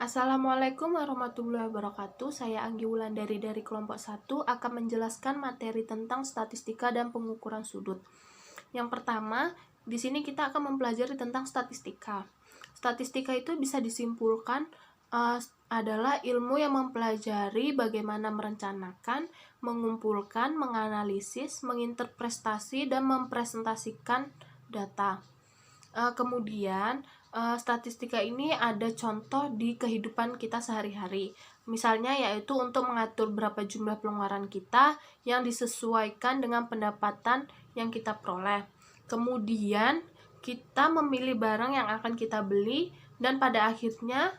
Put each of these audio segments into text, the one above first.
Assalamualaikum warahmatullahi wabarakatuh. Saya Anggi Wulandari dari kelompok 1 akan menjelaskan materi tentang statistika dan pengukuran sudut. Yang pertama, di sini kita akan mempelajari tentang statistika. Statistika itu bisa disimpulkan adalah ilmu yang mempelajari bagaimana merencanakan, mengumpulkan, menganalisis, menginterpretasi, dan mempresentasikan data. Kemudian statistika ini ada contoh di kehidupan kita sehari-hari. Misalnya yaitu untuk mengatur berapa jumlah pengeluaran kita yang disesuaikan dengan pendapatan yang kita peroleh. Kemudian kita memilih barang yang akan kita beli dan pada akhirnya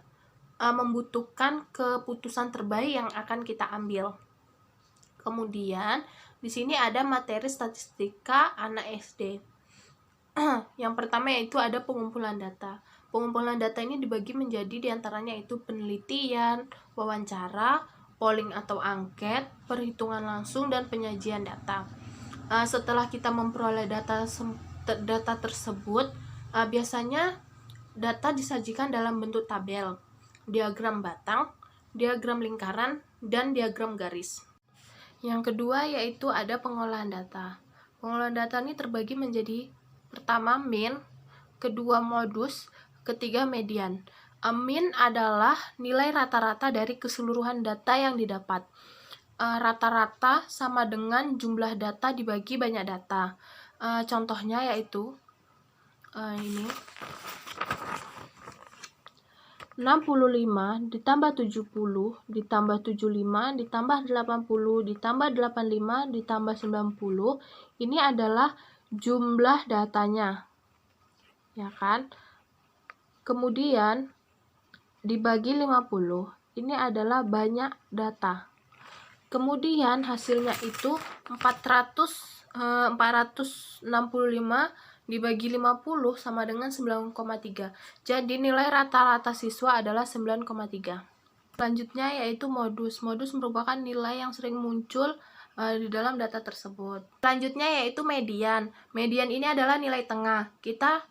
membutuhkan keputusan terbaik yang akan kita ambil. Kemudian di sini ada materi statistika anak SD. Yang pertama yaitu ada pengumpulan data. Pengumpulan data ini dibagi menjadi diantaranya itu penelitian, wawancara, polling atau angket, perhitungan langsung, dan penyajian data. Setelah kita memperoleh data tersebut, biasanya data disajikan dalam bentuk tabel, diagram batang, diagram lingkaran, dan diagram garis. Yang kedua yaitu ada pengolahan data. Pengolahan data ini terbagi menjadi pertama mean, kedua modus, ketiga median. Mean adalah nilai rata-rata dari keseluruhan data yang didapat. Rata-rata sama dengan jumlah data dibagi banyak data. Contohnya yaitu ini 65 ditambah 70 ditambah 75 ditambah 80 ditambah 85 ditambah 90. Ini adalah jumlah datanya, ya kan? Kemudian dibagi 50, ini adalah banyak data. Kemudian hasilnya itu 465 dibagi 50 sama dengan 9,3. Jadi nilai rata-rata siswa adalah 9,3. Selanjutnya yaitu modus. Modus merupakan nilai yang sering muncul di dalam data tersebut. Selanjutnya yaitu median. Median ini adalah nilai tengah. Kita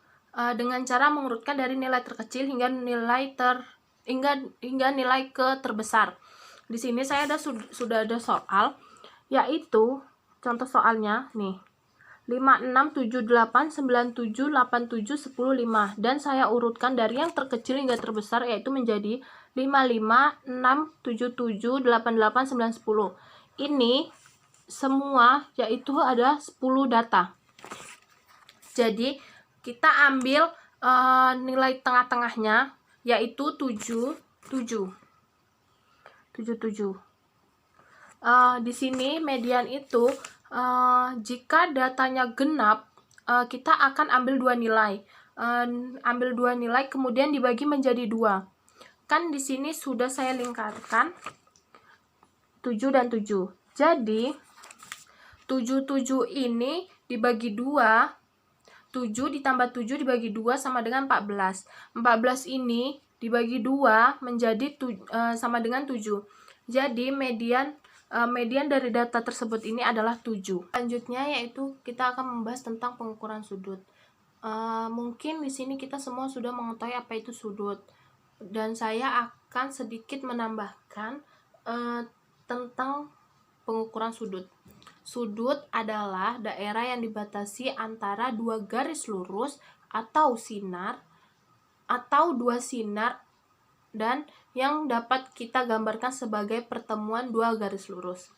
dengan cara mengurutkan dari nilai terkecil hingga nilai nilai ke terbesar. Di sini saya sudah ada soal, yaitu contoh soalnya nih. 5, 6, 7, 8, 9, 7, 8, 7, 10, 5. Dan saya urutkan dari yang terkecil hingga terbesar, yaitu menjadi 5, 5, 6, 7, 7, 8, 8, 9, 10. Ini semua yaitu ada 10 data. Jadi kita ambil nilai tengah-tengahnya, yaitu 7, 7. Di sini median itu jika datanya genap, kita akan ambil dua nilai, kemudian dibagi menjadi 2. Kan di sini sudah saya lingkarkan 7 dan 7. Jadi 7 ini dibagi 2, 7 ditambah 7 dibagi 2 sama dengan 14. 14 ini dibagi 2 menjadi sama dengan 7. Jadi median dari data tersebut ini adalah 7. Selanjutnya yaitu kita akan membahas tentang pengukuran sudut. Mungkin di sini kita semua sudah mengetahui apa itu sudut, dan saya akan sedikit menambahkan tentang pengukuran sudut. Sudut adalah daerah yang dibatasi antara dua garis lurus atau sinar, atau dua sinar, dan yang dapat kita gambarkan sebagai pertemuan dua garis lurus.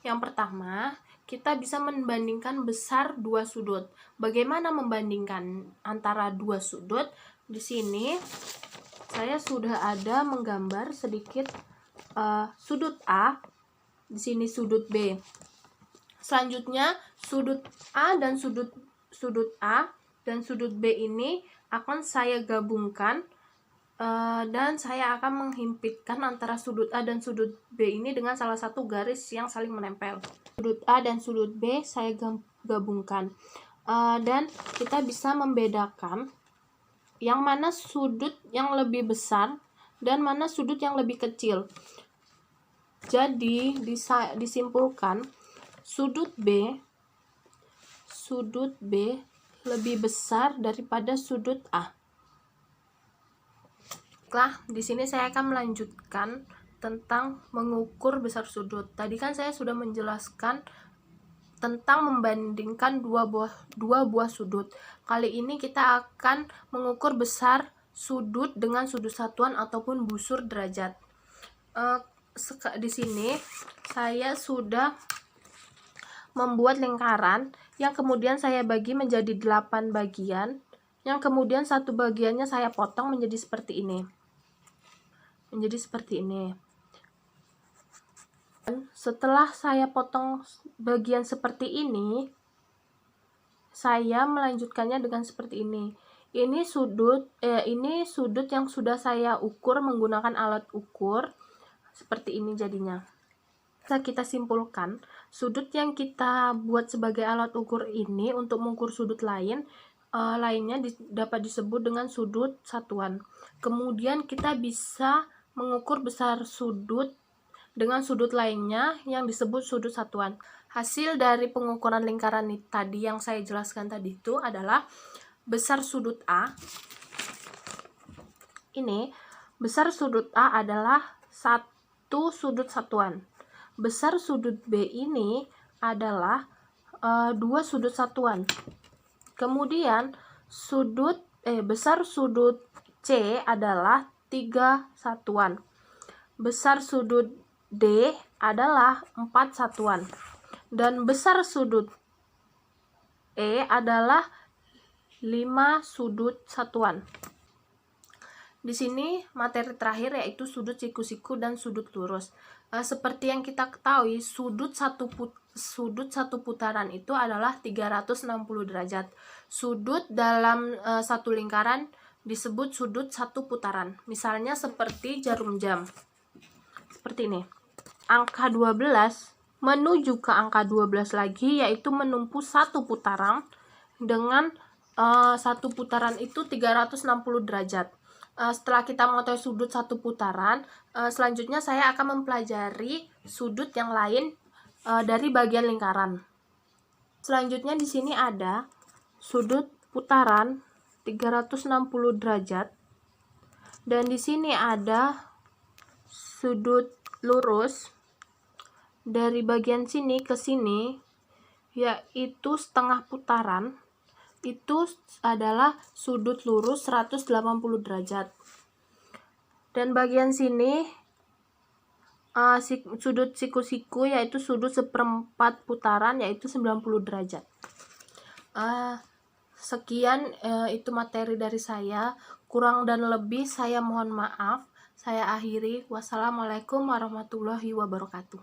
Yang pertama, kita bisa membandingkan besar dua sudut. Bagaimana membandingkan antara dua sudut? Di sini saya sudah ada menggambar sedikit sudut A, di sini sudut B. Selanjutnya sudut A dan sudut A dan sudut B ini akan saya gabungkan, dan saya akan menghimpitkan antara sudut A dan sudut B ini dengan salah satu garis yang saling menempel. Sudut A dan sudut B saya gabungkan, dan kita bisa membedakan yang mana sudut yang lebih besar dan mana sudut yang lebih kecil. Jadi disimpulkan sudut B lebih besar daripada sudut A. Baiklah, di sini saya akan melanjutkan tentang mengukur besar sudut. Tadi kan saya sudah menjelaskan tentang membandingkan dua buah sudut. Kali ini kita akan mengukur besar sudut dengan sudut satuan ataupun busur derajat. Di sini saya sudah membuat lingkaran yang kemudian saya bagi menjadi 8 bagian, yang kemudian satu bagiannya saya potong menjadi seperti ini. Setelah saya potong bagian seperti ini, saya melanjutkannya dengan seperti ini. Ini sudut yang sudah saya ukur menggunakan alat ukur. Seperti ini jadinya. Kita simpulkan, sudut yang kita buat sebagai alat ukur ini untuk mengukur sudut lainnya dapat disebut dengan sudut satuan. Kemudian kita bisa mengukur besar sudut dengan sudut lainnya yang disebut sudut satuan. Hasil dari pengukuran lingkaran tadi yang saya jelaskan tadi itu adalah besar sudut A. Ini besar sudut A adalah 1 sudut satuan. Besar sudut B ini adalah 2 sudut satuan. Kemudian besar sudut C adalah 3 satuan. Besar sudut D adalah 4 satuan. Dan besar sudut E adalah 5 sudut satuan. Di sini materi terakhir yaitu sudut siku-siku dan sudut lurus. Seperti yang kita ketahui, sudut satu putaran itu adalah 360 derajat. Sudut dalam satu lingkaran disebut sudut satu putaran. Misalnya seperti jarum jam. Seperti ini. Angka 12 menuju ke angka 12 lagi, yaitu menempuh satu putaran dengan satu putaran itu 360 derajat. Setelah kita mengetahui sudut satu putaran, selanjutnya saya akan mempelajari sudut yang lain dari bagian lingkaran. Selanjutnya di sini ada sudut putaran 360 derajat, dan di sini ada sudut lurus dari bagian sini ke sini, yaitu setengah putaran. Itu adalah sudut lurus 180 derajat. Dan bagian sini sudut siku-siku yaitu sudut seperempat putaran yaitu 90 derajat. Sekian itu materi dari saya. Kurang dan lebih saya mohon maaf. Saya akhiri. Wassalamualaikum warahmatullahi wabarakatuh.